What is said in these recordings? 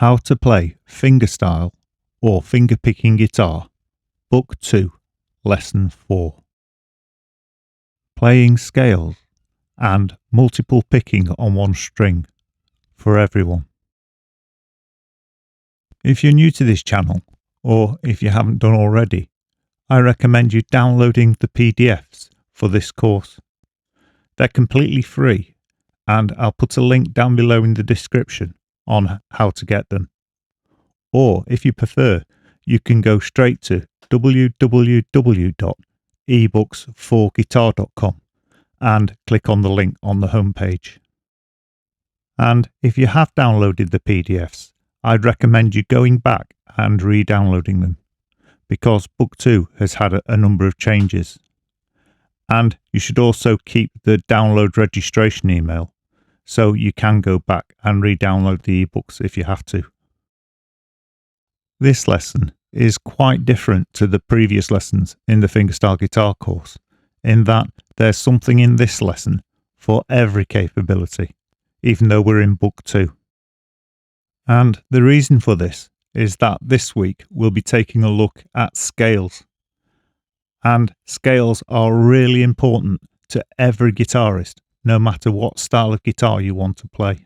How to Play Fingerstyle or Fingerpicking Guitar, Book 2, Lesson 4. Playing scales and multiple picking on one string for everyone. If you're new to this channel, or if you haven't done already, I recommend you downloading the PDFs for this course. They're completely free, and I'll put a link down below in the description on how to get them. Or if you prefer, you can go straight to www.ebooks4guitar.com and click on the link on the homepage. And if you have downloaded the PDFs, I'd recommend you going back and re-downloading them, because Book 2 has had a number of changes. And you should also keep the download registration email, so you can go back and re-download the ebooks if you have to. This lesson is quite different to the previous lessons in the fingerstyle guitar course, in that there's something in this lesson for every capability, even though we're in Book 2. And the reason for this is that this week we'll be taking a look at scales. And scales are really important to every guitarist, no matter what style of guitar you want to play.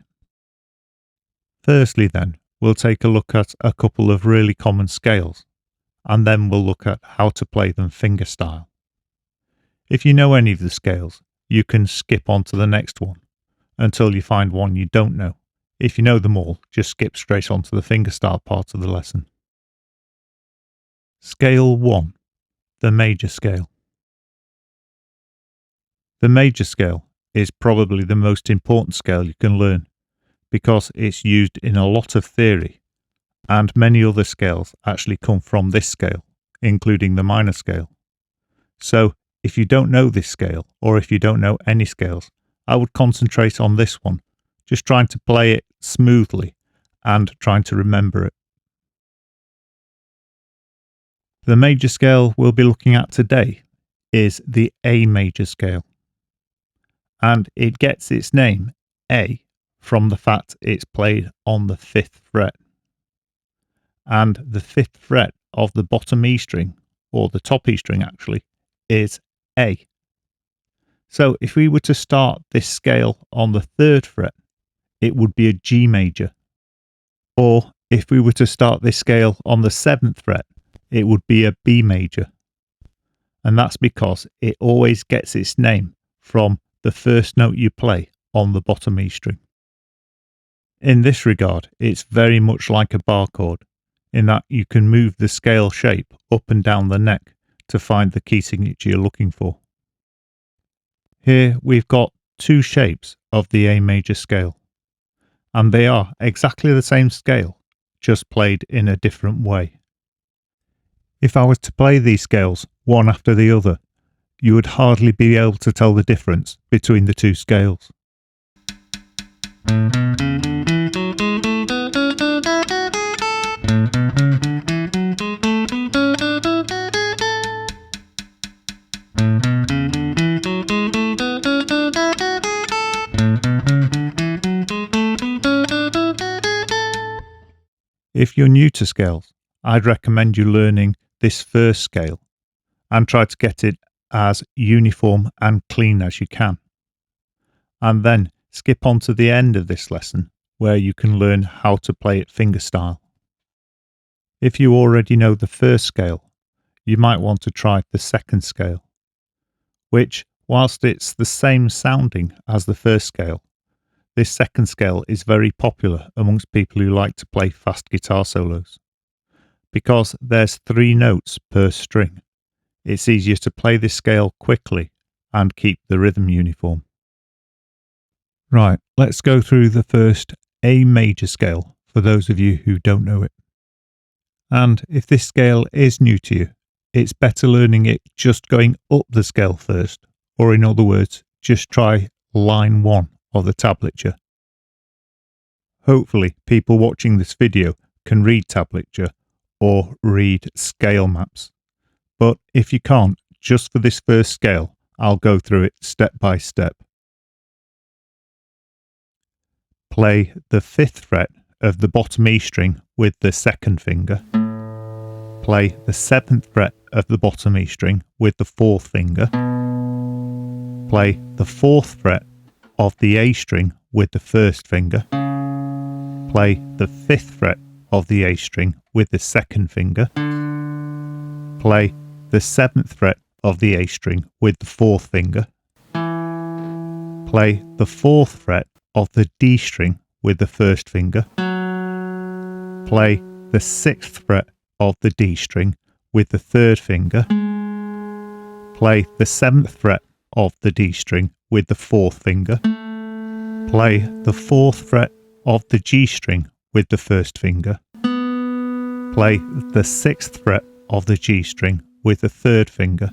Firstly then, we'll take a look at a couple of really common scales, and then we'll look at how to play them fingerstyle. If you know any of the scales, you can skip on to the next one until you find one you don't know. If you know them all, just skip straight on to the fingerstyle part of the lesson. Scale 1. The major scale. The major scale is probably the most important scale you can learn, because it's used in a lot of theory, and many other scales actually come from this scale, including the minor scale. So if you don't know this scale, or if you don't know any scales, I would concentrate on this one, just trying to play it smoothly and trying to remember it. The major scale we'll be looking at today is the A major scale, and it gets its name A from the fact it's played on the 5th fret. And the 5th fret of the bottom E string, or the top E string actually, is A. So if we were to start this scale on the 3rd fret, it would be a G major. Or if we were to start this scale on the 7th fret, it would be a B major. And that's because it always gets its name from the first note you play on the bottom E string. In this regard, it's very much like a bar chord, in that you can move the scale shape up and down the neck to find the key signature you're looking for. Here we've got two shapes of the A major scale, and they are exactly the same scale, just played in a different way. If I was to play these scales one after the other, you would hardly be able to tell the difference between the two scales. If you're new to scales, I'd recommend you learning this first scale and try to get it as uniform and clean as you can. And then skip on to the end of this lesson where you can learn how to play it fingerstyle. If you already know the first scale, you might want to try the second scale, which, whilst it's the same sounding as the first scale, this second scale is very popular amongst people who like to play fast guitar solos. Because there's 3 notes per string, it's easier to play this scale quickly and keep the rhythm uniform. Right, let's go through the first A major scale for those of you who don't know it. And if this scale is new to you, it's better learning it just going up the scale first, or in other words, just try line 1 of the tablature. Hopefully people watching this video can read tablature or read scale maps. But if you can't, just for this first scale, I'll go through it step by step. Play the 5th fret of the bottom E string with the second finger. Play the 7th fret of the bottom E string with the 4th finger. Play the 4th fret of the A string with the 1st finger. Play the 5th fret of the A string with the 2nd finger. Play the 7th fret of the A string with the 4th finger. Play the 4th fret of the D string with the 1st finger. Play the 6th fret of the D string with the 3rd finger. Play the 7th fret of the D string with the 4th finger. Play the 4th fret of the G string with the 1st finger. Play the 6th fret of the G string with the 3rd finger.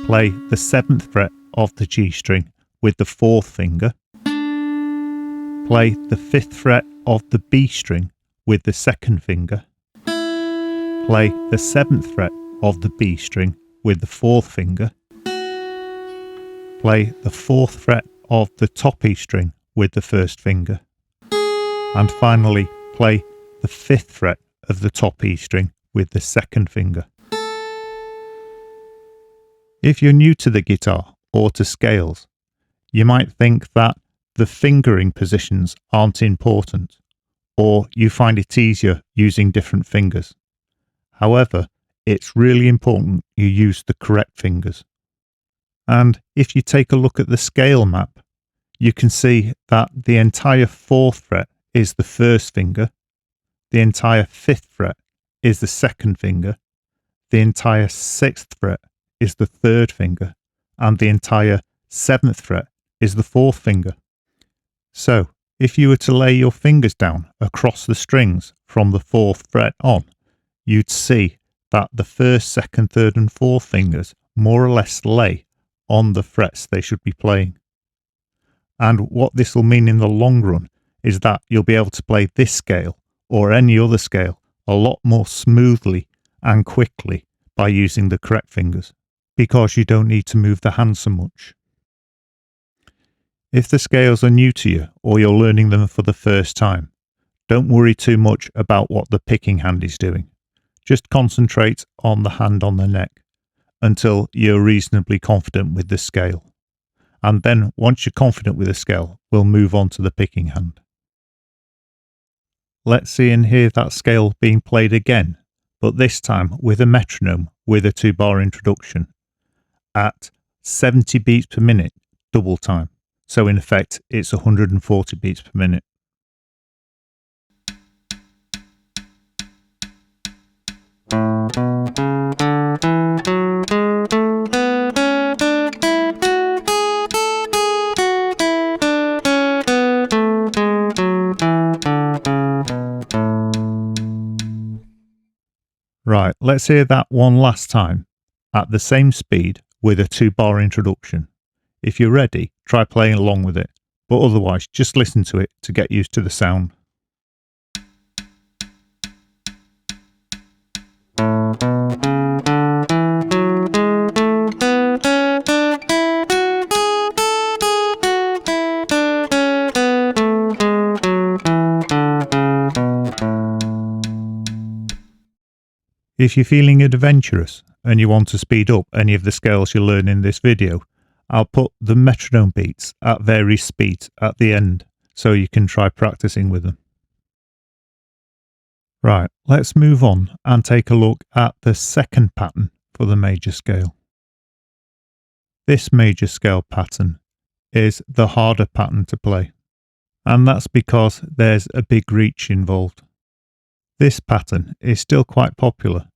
Play the 7th fret of the G string with the 4th finger. Play the 5th fret of the B string with the 2nd finger. Play the 7th fret of the B string with the 4th finger. Play the 4th fret of the top E string with the 1st finger. And finally, play the 5th fret of the top E string with the 2nd finger. If you're new to the guitar or to scales, you might think that the fingering positions aren't important, or you find it easier using different fingers. However, it's really important you use the correct fingers. And if you take a look at the scale map, you can see that the entire 4th fret is the 1st finger, the entire 5th fret is the 2nd finger, the entire 6th fret is the 3rd finger, and the entire 7th fret is the 4th finger. So, if you were to lay your fingers down across the strings from the 4th fret on, you'd see that the 1st, 2nd, 3rd and 4th fingers more or less lay on the frets they should be playing. And what this will mean in the long run is that you'll be able to play this scale or any other scale a lot more smoothly and quickly by using the correct fingers, because you don't need to move the hand so much. If the scales are new to you or you're learning them for the first time, don't worry too much about what the picking hand is doing. Just concentrate on the hand on the neck until you're reasonably confident with the scale. And then once you're confident with the scale, we'll move on to the picking hand. Let's see and hear that scale being played again, but this time with a metronome with a 2-bar introduction at 70 beats per minute double time. So in effect, it's 140 beats per minute. Right, let's hear that one last time at the same speed with a 2-bar introduction. If you're ready, try playing along with it, but otherwise just listen to it to get used to the sound. If you're feeling adventurous and you want to speed up any of the scales you learn in this video, I'll put the metronome beats at various speeds at the end so you can try practicing with them. Right, let's move on and take a look at the second pattern for the major scale. This major scale pattern is the harder pattern to play, and that's because there's a big reach involved. This pattern is still quite popular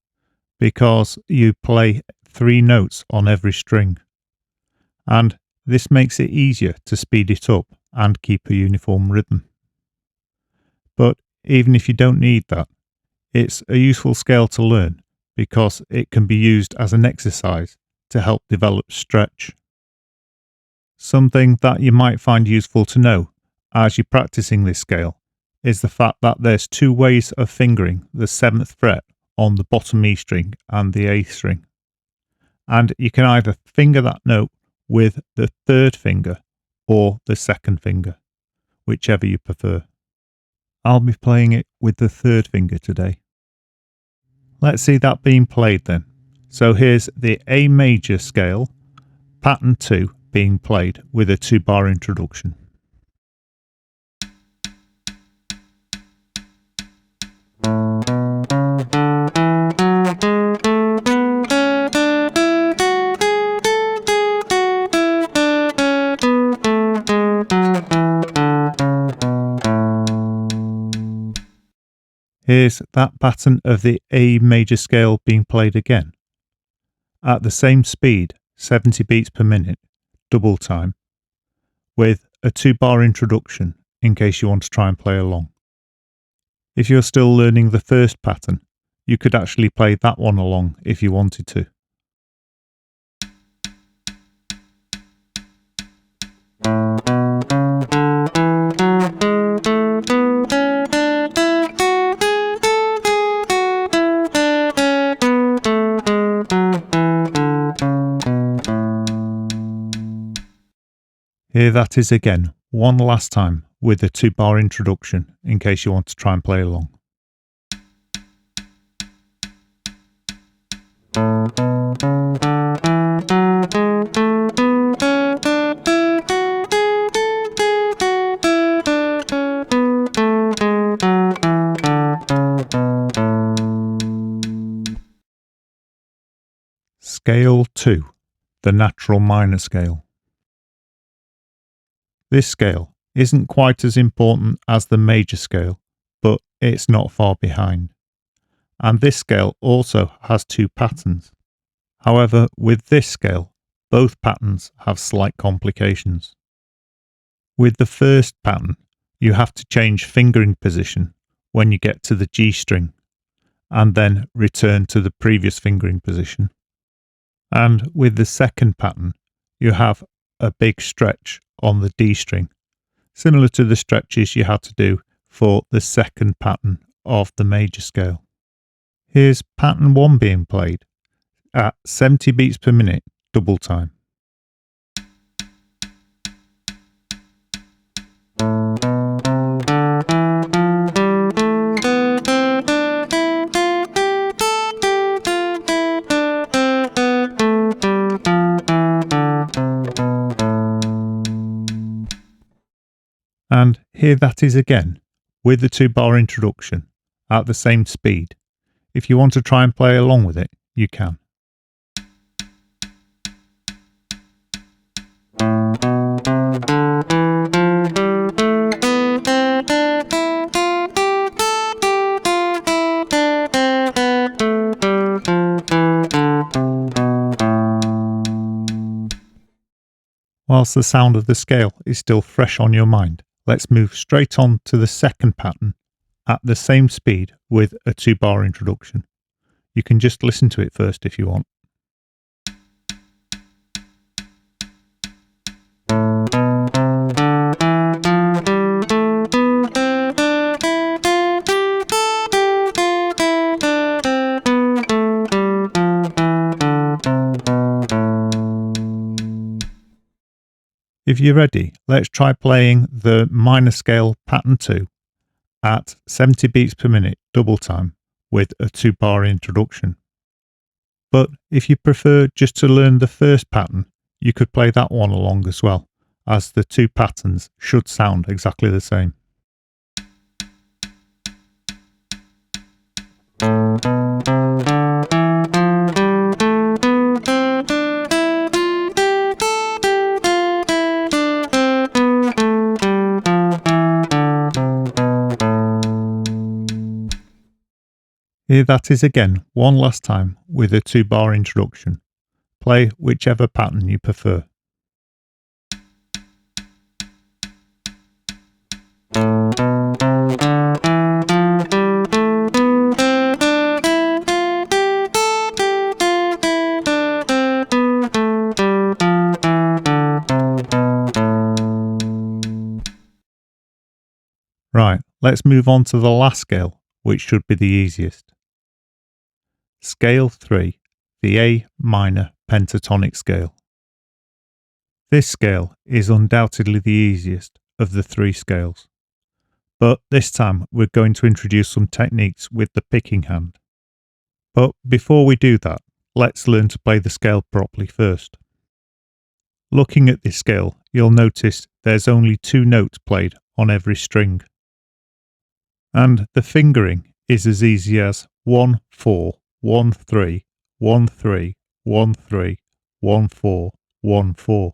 because you play 3 notes on every string, and this makes it easier to speed it up and keep a uniform rhythm. But even if you don't need that, it's a useful scale to learn because it can be used as an exercise to help develop stretch. Something that you might find useful to know as you're practicing this scale is the fact that there's 2 ways of fingering the 7th fret on the bottom E string and the A string. And you can either finger that note with the 3rd finger or the 2nd finger, whichever you prefer. I'll be playing it with the third finger today. Let's see that being played then. So here's the A major scale, pattern 2, being played with a 2-bar introduction. Here's that pattern of the A major scale being played again, at the same speed, 70 beats per minute, double time, with a 2-bar introduction in case you want to try and play along. If you're still learning the first pattern, you could actually play that one along if you wanted to. Here that is again, one last time with a 2-bar introduction in case you want to try and play along. Scale 2, the natural minor scale. This scale isn't quite as important as the major scale, but it's not far behind. And this scale also has 2 patterns. However, with this scale, both patterns have slight complications. With the first pattern, you have to change fingering position when you get to the G string, and then return to the previous fingering position. And with the second pattern, you have a big stretch on the D string, similar to the stretches you had to do for the second pattern of the major scale. Here's pattern 1 being played at 70 beats per minute, double time. And here that is again, with the 2-bar introduction, at the same speed. If you want to try and play along with it, you can. Whilst the sound of the scale is still fresh on your mind, let's move straight on to the second pattern at the same speed with a 2-bar introduction. You can just listen to it first if you want. If you're ready, let's try playing the minor scale pattern 2 at 70 beats per minute double time with a 2-bar introduction. But if you prefer just to learn the first pattern, you could play that one along as well, as the 2 patterns should sound exactly the same. Here that is again, one last time with a 2-bar introduction. Play whichever pattern you prefer. Right, let's move on to the last scale, which should be the easiest. Scale 3, the A minor pentatonic scale. This scale is undoubtedly the easiest of the 3 scales, but this time we're going to introduce some techniques with the picking hand. But before we do that, let's learn to play the scale properly first. Looking at this scale, you'll notice there's only 2 notes played on every string. And the fingering is as easy as 1 4 1 3 1 3 1 3 1 4 1 4.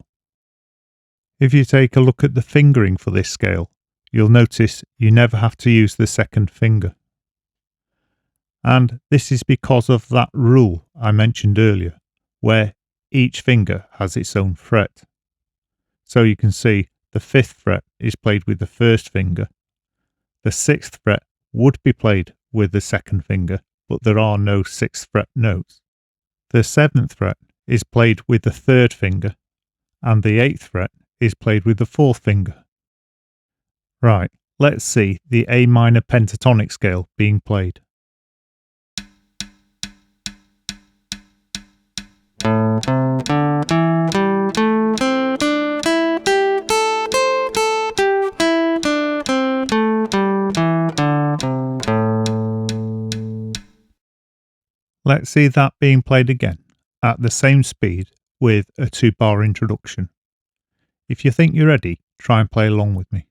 If you take a look at the fingering for this scale, you'll notice you never have to use the second finger. And this is because of that rule I mentioned earlier, where each finger has its own fret. So you can see the 5th fret is played with the 1st finger. The 6th fret would be played with the 2nd finger, but there are no 6th fret notes. The 7th fret is played with the 3rd finger, and the 8th fret is played with the 4th finger. Right, let's see the A minor pentatonic scale being played. Let's see that being played again at the same speed with a 2-bar introduction. If you think you're ready, try and play along with me.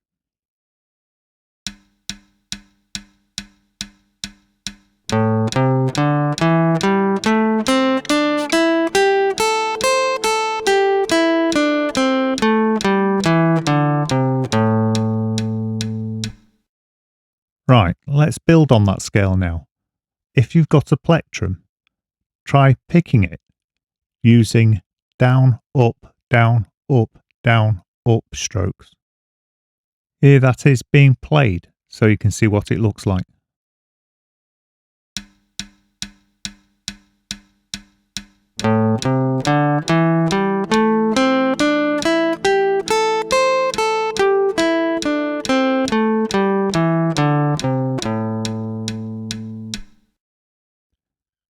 Right, let's build on that scale now. If you've got a plectrum, try picking it using down, up, down, up, down, up strokes. Here that is being played, so you can see what it looks like.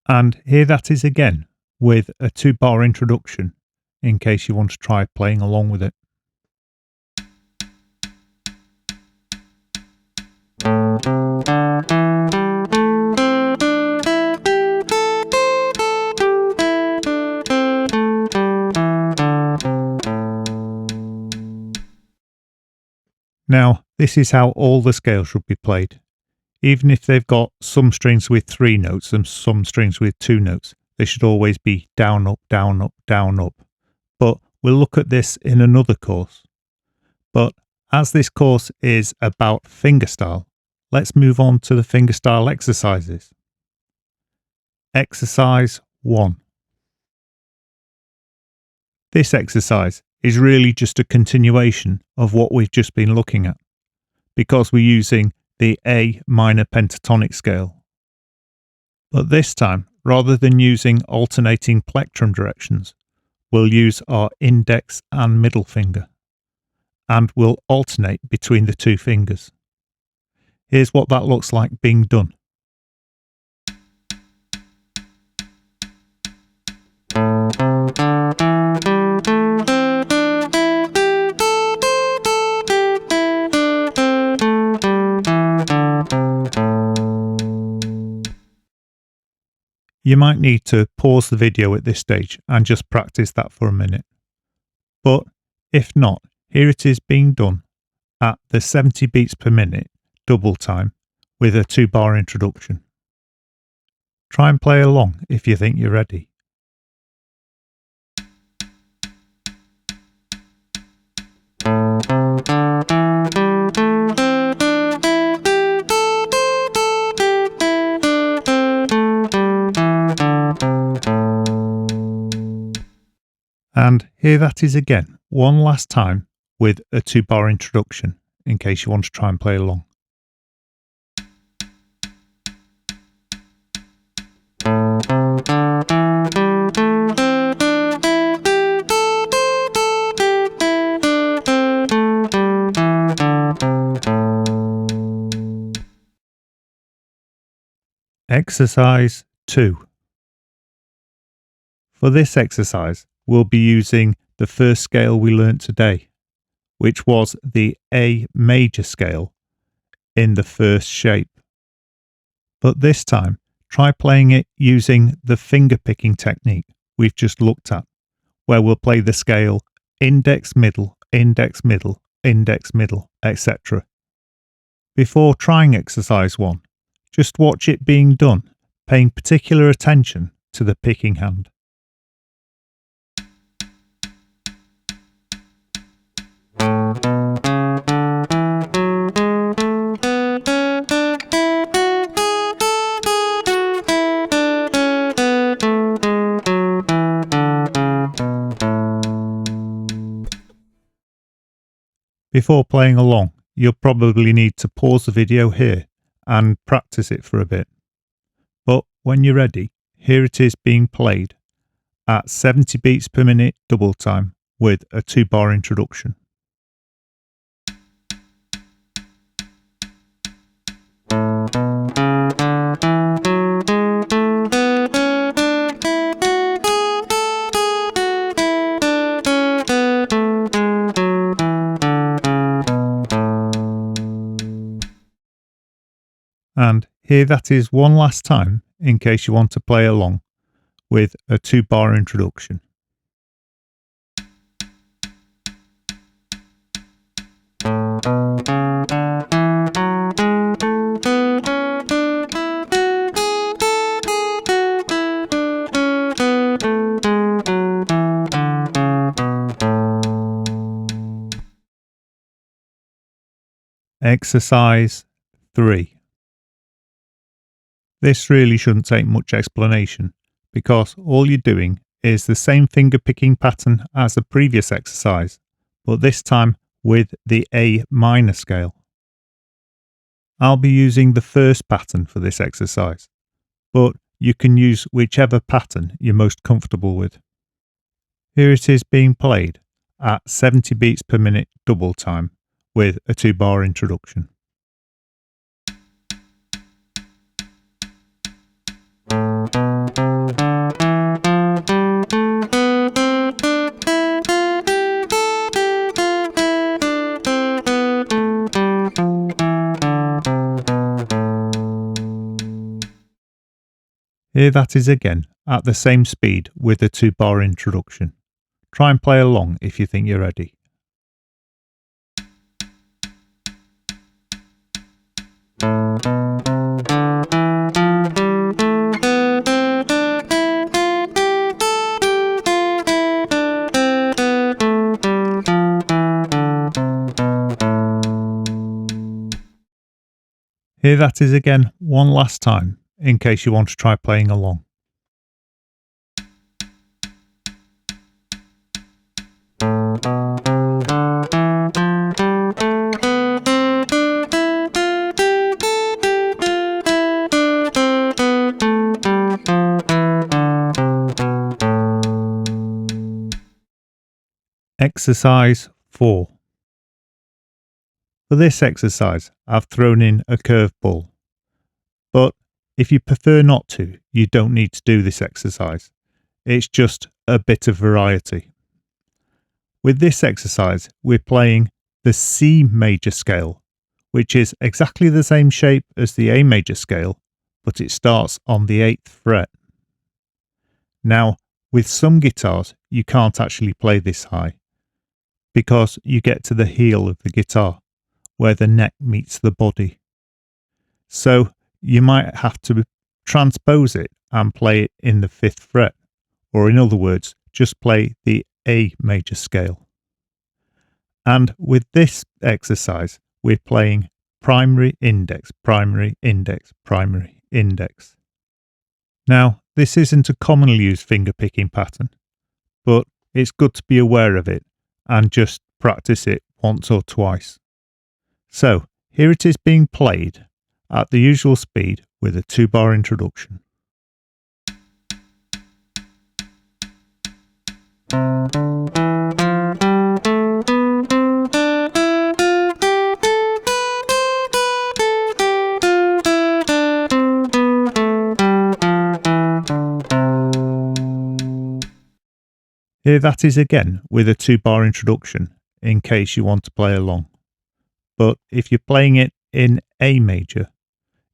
And here that is again with a 2-bar introduction in case you want to try playing along with it. Now, this is how all the scales should be played. Even if they've got some strings with 3 notes and some strings with 2 notes, they should always be down, up, down, up, down, up. But we'll look at this in another course. But as this course is about fingerstyle, let's move on to the fingerstyle exercises. Exercise 1. This exercise is really just a continuation of what we've just been looking at, because we're using the A minor pentatonic scale. But this time, rather than using alternating plectrum directions, we'll use our index and middle finger, and we'll alternate between the 2 fingers. Here's what that looks like being done. You might need to pause the video at this stage and just practice that for a minute. But if not, here it is being done at the 70 beats per minute double time with a 2-bar introduction. Try and play along if you think you're ready. And here that is again, one last time with a 2-bar introduction, in case you want to try and play along. Exercise 2. For this exercise, we'll be using the first scale we learnt today, which was the A major scale in the first shape. But this time, try playing it using the finger picking technique we've just looked at, where we'll play the scale index, middle, index, middle, index, middle, etc. Before trying exercise 1, just watch it being done, paying particular attention to the picking hand. Before playing along, you'll probably need to pause the video here and practice it for a bit. But when you're ready, here it is being played at 70 beats per minute double time with a 2-bar introduction. And here that is one last time in case you want to play along with a 2-bar introduction. Exercise 3. This really shouldn't take much explanation because all you're doing is the same finger picking pattern as the previous exercise, but this time with the A minor scale. I'll be using the first pattern for this exercise, but you can use whichever pattern you're most comfortable with. Here it is being played at 70 beats per minute double time with a 2-bar introduction. Here that is again at the same speed with a 2-bar introduction. Try and play along if you think you're ready. Here that is again one last time in case you want to try playing along. Exercise 4. For this exercise, I've thrown in a curved ball, but if you prefer not to, you don't need to do this exercise. It's just a bit of variety. With this exercise, we're playing the C major scale, which is exactly the same shape as the A major scale, but it starts on the 8th fret. Now, with some guitars, you can't actually play this high, because you get to the heel of the guitar, where the neck meets the body. So you might have to transpose it and play it in the 5th fret, or in other words, just play the A major scale. And with this exercise, we're playing primary, index, primary, index, primary, index. Now, this isn't a commonly used finger picking pattern, but it's good to be aware of it and just practice it once or twice. So here it is being played at the usual speed with a 2-bar introduction. Here that is again with a 2-bar introduction in case you want to play along. But if you're playing it in A major,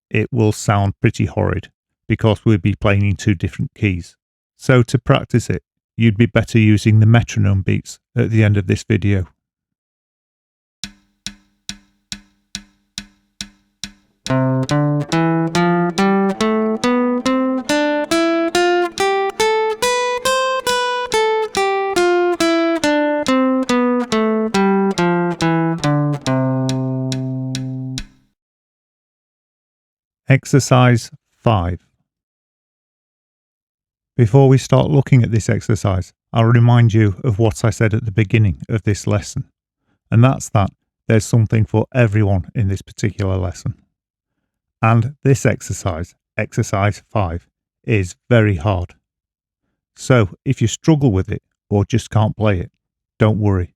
it will sound pretty horrid because we'll be playing in two different keys. So to practice it, you'd be better using the metronome beats at the end of this video. Exercise 5. Before we start looking at this exercise, I'll remind you of what I said at the beginning of this lesson, and that's that there's something for everyone in this particular lesson. And this exercise, exercise 5, is very hard. So if you struggle with it or just can't play it, don't worry.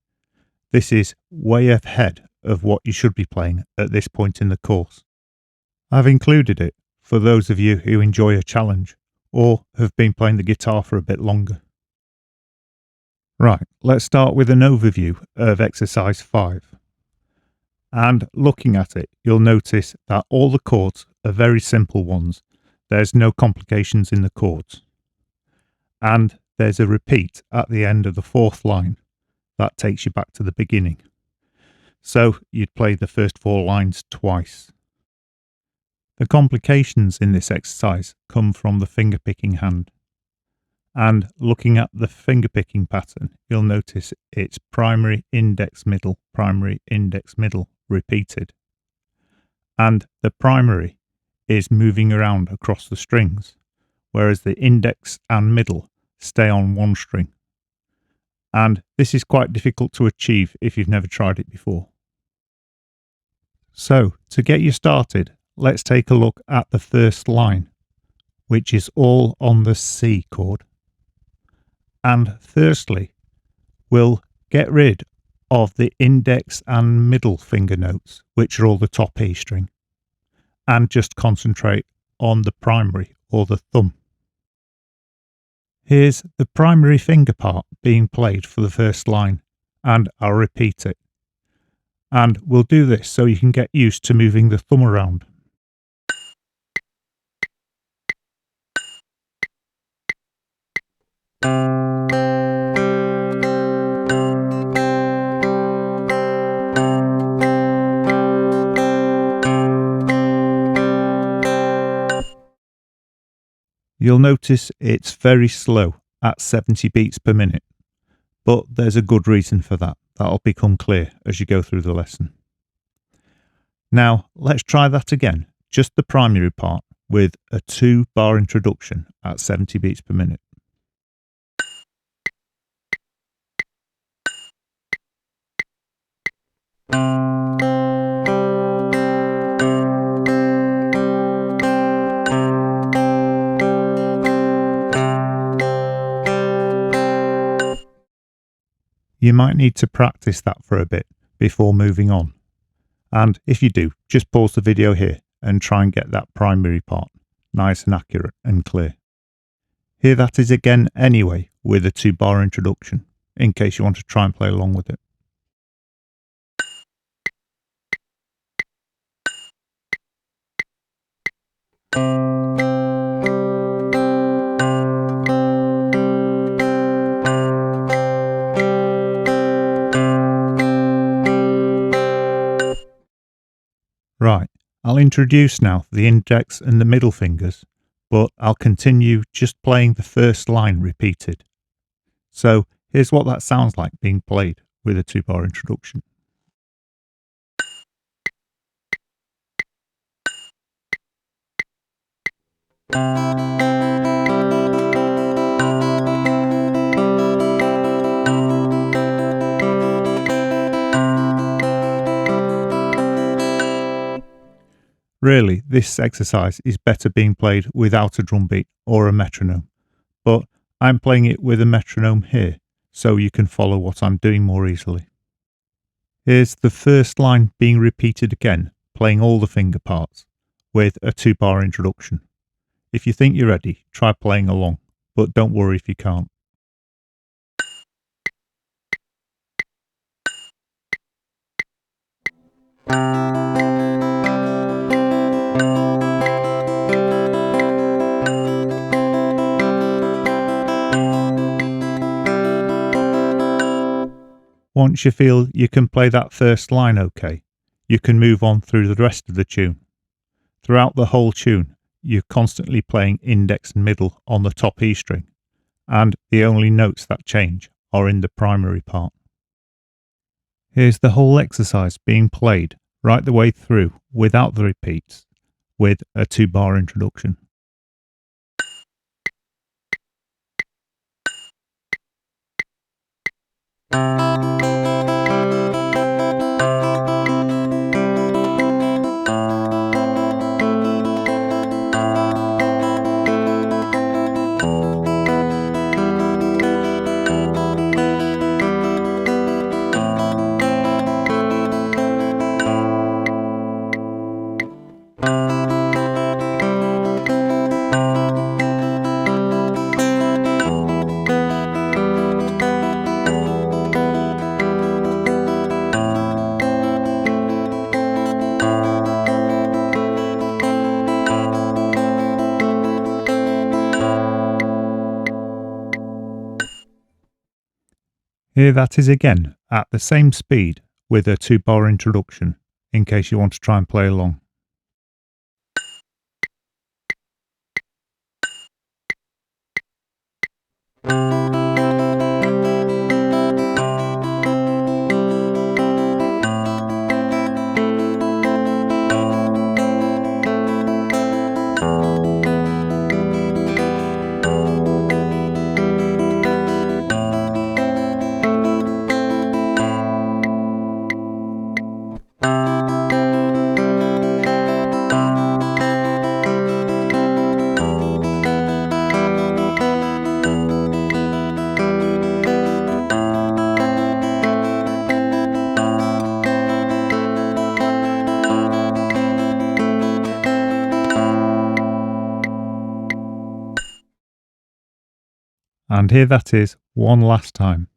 This is way ahead of what you should be playing at this point in the course. I've included it for those of you who enjoy a challenge or have been playing the guitar for a bit longer. Right, let's start with an overview of exercise 5. And looking at it, you'll notice that all the chords are very simple ones. There's no complications in the chords. And there's a repeat at the end of the 4th line that takes you back to the beginning. So you'd play the first 4 lines twice. The complications in this exercise come from the fingerpicking hand. And looking at the fingerpicking pattern, you'll notice it's primary, index, middle, repeated. And the primary is moving around across the strings, whereas the index and middle stay on one string. And this is quite difficult to achieve if you've never tried it before. So, to get you started, let's take a look at the first line, which is all on the C chord. And firstly, we'll get rid of the index and middle finger notes, which are all the top E string, and just concentrate on the primary or the thumb. Here's the primary finger part being played for the first line, and I'll repeat it. And we'll do this so you can get used to moving the thumb around. You'll notice it's very slow at 70 beats per minute, but there's a good reason for that. That'll become clear as you go through the lesson. Now, let's try that again, just the primary part with a 2-bar introduction at 70 beats per minute. You might need to practice that for a bit before moving on. And if you do, just pause the video here and try and get that primary part nice and accurate and clear. Here that is again anyway with a 2-bar introduction, in case you want to try and play along with it. Right, I'll introduce now the index and the middle fingers, but I'll continue just playing the first line repeated. So here's what that sounds like being played with a 2-bar introduction. Really, this exercise is better being played without a drum beat or a metronome, but I'm playing it with a metronome here, so you can follow what I'm doing more easily. Here's the first line being repeated again, playing all the finger parts, with a 2-bar introduction. If you think you're ready, try playing along, but don't worry if you can't. Once you feel you can play that first line okay, you can move on through the rest of the tune. Throughout the whole tune, you're constantly playing index and middle on the top E string, and the only notes that change are in the primary part. Here's the whole exercise being played right the way through without the repeats, with a 2-bar introduction. Here that is again at the same speed with a 2-bar introduction, in case you want to try and play along. And here that is one last time.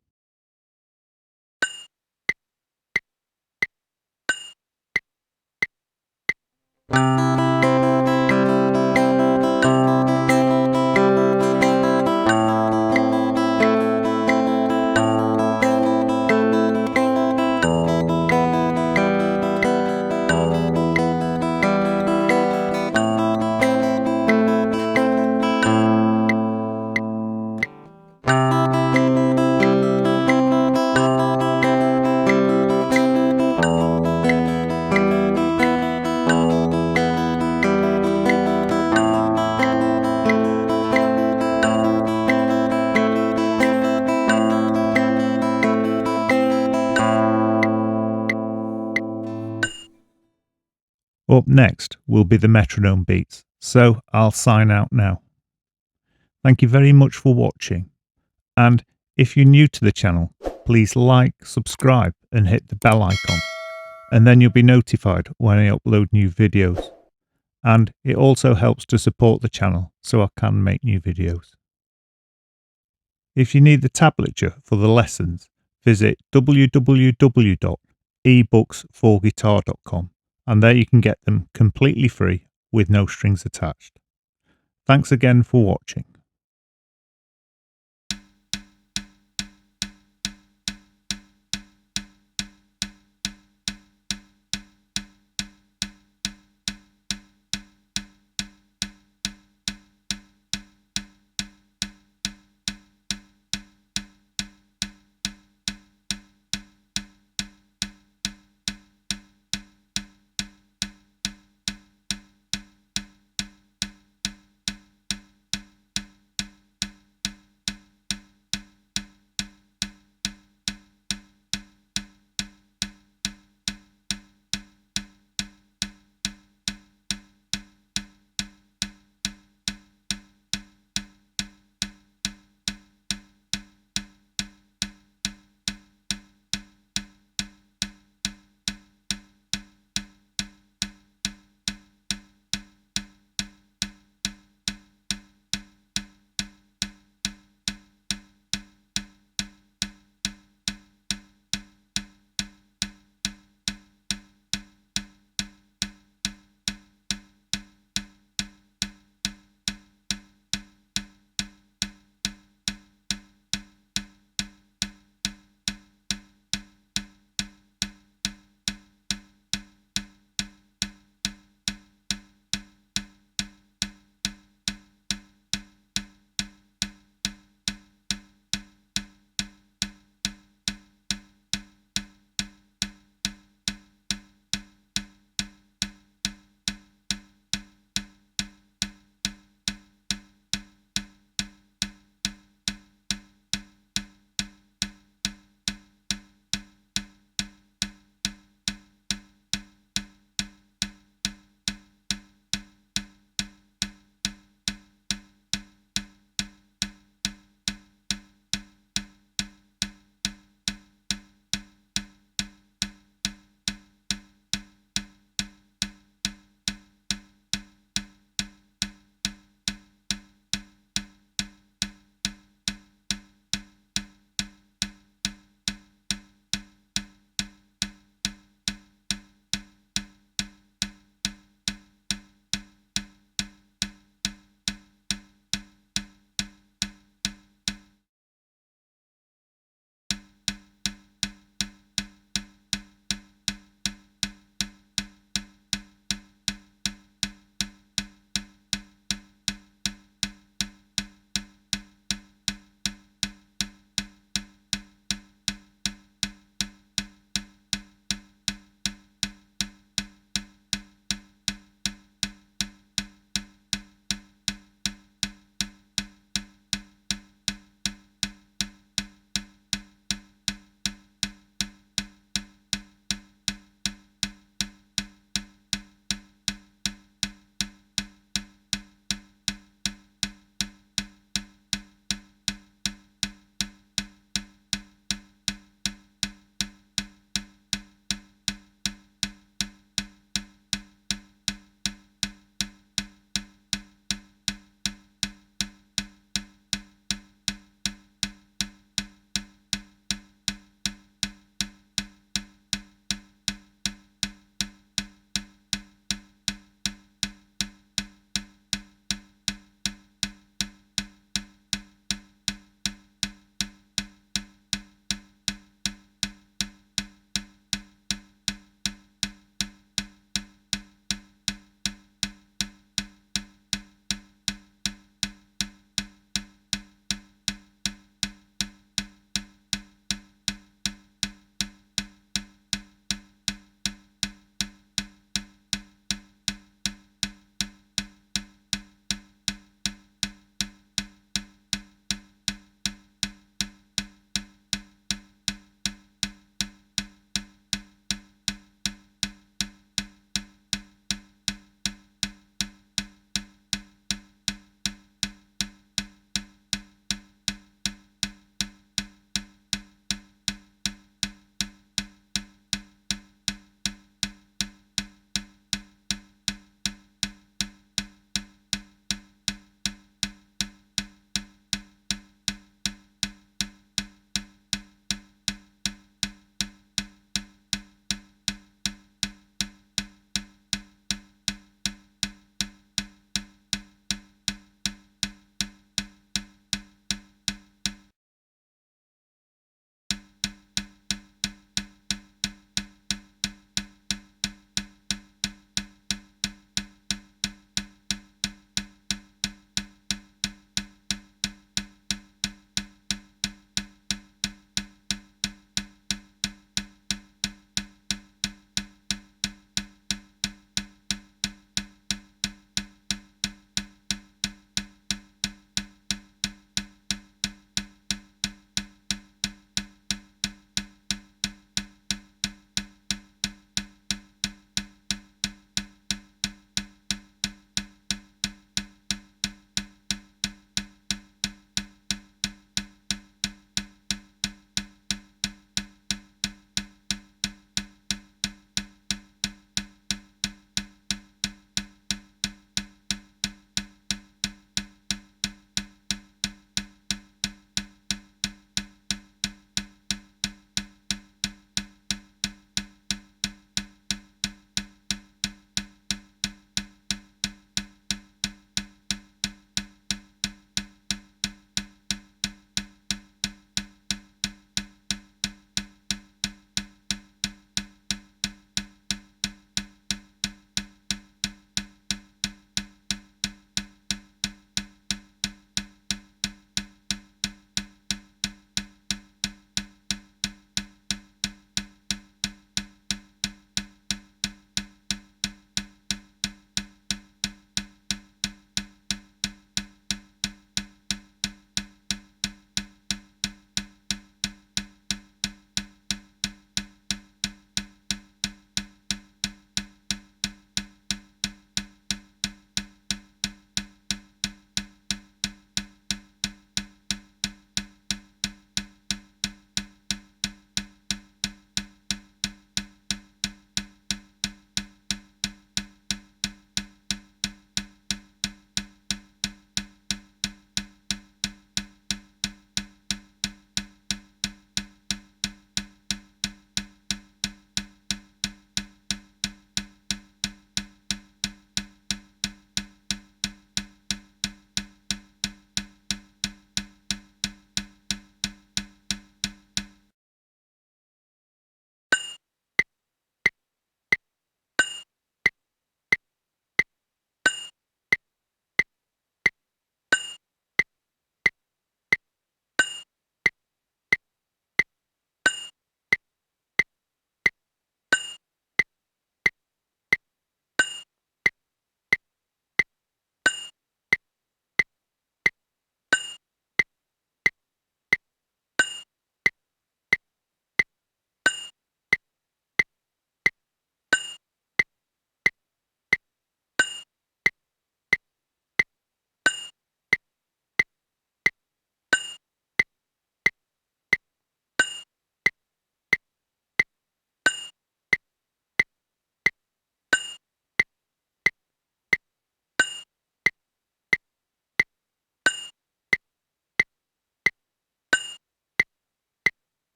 Up next will be the metronome beats, so I'll sign out now. Thank you very much for watching, and if you're new to the channel, please like, subscribe and hit the bell icon, and then you'll be notified when I upload new videos. And it also helps to support the channel so I can make new videos. If you need the tablature for the lessons, visit www.ebooksforguitar.com, and there you can get them completely free with no strings attached. Thanks again for watching.